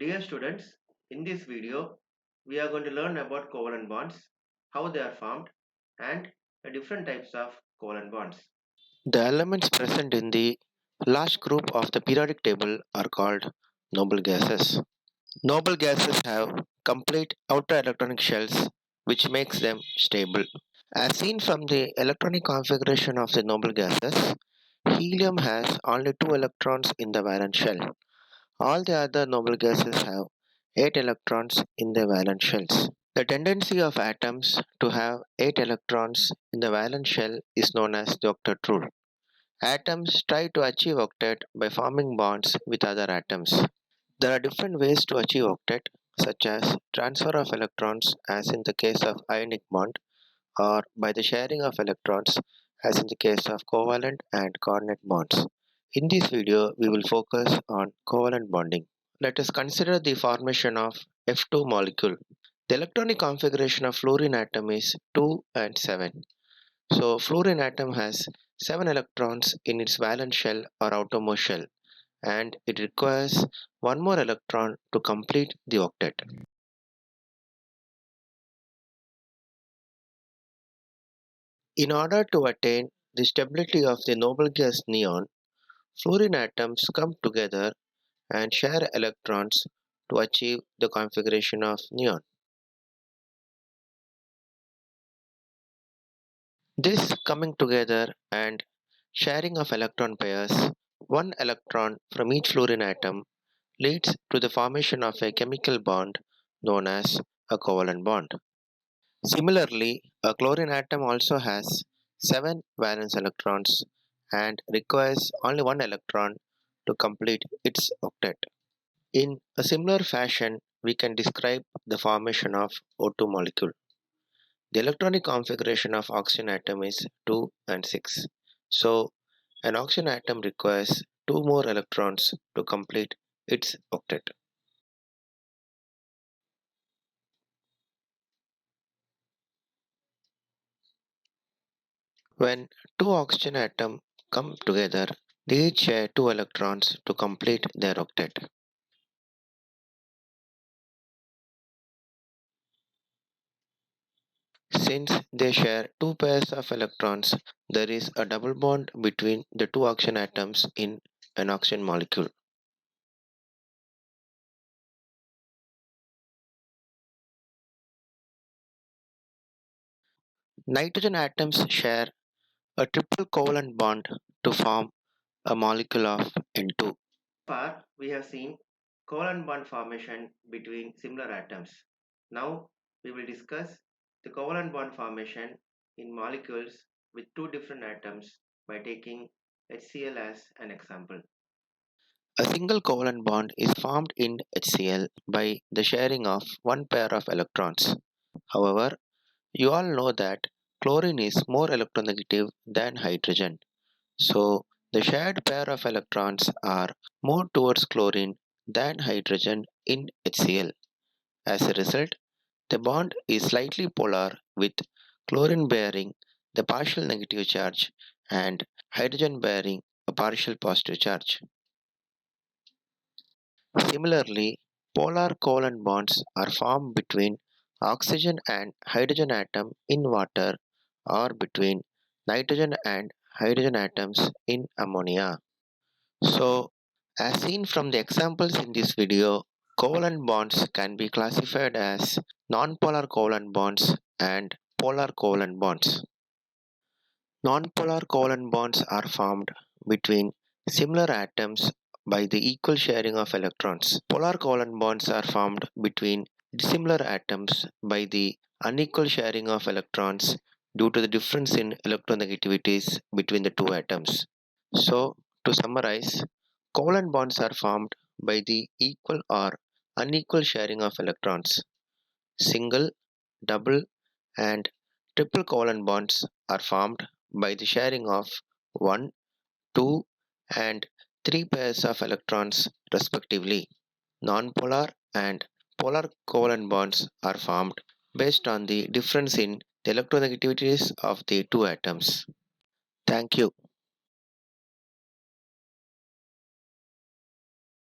Dear students, in this video, we are going to learn about covalent bonds, how they are formed, and the different types of covalent bonds. The elements present in the last group of the periodic table are called noble gases. Noble gases have complete outer electronic shells which makes them stable. As seen from the electronic configuration of the noble gases, helium has only 2 electrons in the valence shell. All the other noble gases have 8 electrons in their valence shells. The tendency of atoms to have 8 electrons in the valence shell is known as the octet rule. Atoms try to achieve octet by forming bonds with other atoms. There are different ways to achieve octet, such as transfer of electrons as in the case of ionic bond, or by the sharing of electrons as in the case of covalent and coordinate bonds. In this video, we will focus on covalent bonding. Let us consider the formation of F2 molecule. The electronic configuration of fluorine atom is 2 and 7. So fluorine atom has 7 electrons in its valence shell or outermost shell, and it requires one more electron to complete the octet. In order to attain the stability of the noble gas neon, fluorine atoms come together and share electrons to achieve the configuration of neon. This coming together and sharing of electron pairs, one electron from each fluorine atom, leads to the formation of a chemical bond known as a covalent bond. Similarly, a chlorine atom also has 7 valence electrons and requires only one electron to complete its octet. In a similar fashion, we can describe the formation of O2 molecule. The electronic configuration of oxygen atom is 2 and 6. So, an oxygen atom requires 2 more electrons to complete its octet. When two oxygen atoms come together, they each share 2 electrons to complete their octet. Since they share 2 pairs of electrons, there is a double bond between the 2 oxygen atoms in an oxygen molecule. Nitrogen atoms share a triple covalent bond to form a molecule of N2. Far, we have seen covalent bond formation between similar atoms. Now, we will discuss the covalent bond formation in molecules with two different atoms by taking HCl as an example. A single covalent bond is formed in HCl by the sharing of one pair of electrons. However, you all know that chlorine is more electronegative than hydrogen. So, the shared pair of electrons are more towards chlorine than hydrogen in HCl. As a result, the bond is slightly polar with chlorine bearing the partial negative charge and hydrogen bearing a partial positive charge. Similarly, polar covalent bonds are formed between oxygen and hydrogen atom in water or between nitrogen and hydrogen atoms in ammonia. So, as seen from the examples in this video, covalent bonds can be classified as nonpolar covalent bonds and polar covalent bonds. Nonpolar covalent bonds are formed between similar atoms by the equal sharing of electrons. Polar covalent bonds are formed between dissimilar atoms by the unequal sharing of electrons due to the difference in electronegativities between the two atoms. So, to summarize, covalent bonds are formed by the equal or unequal sharing of electrons. Single, double, and triple covalent bonds are formed by the sharing of 1, 2, and 3 pairs of electrons respectively. Nonpolar and polar covalent bonds are formed based on the difference in the electronegativities of the two atoms. Thank you.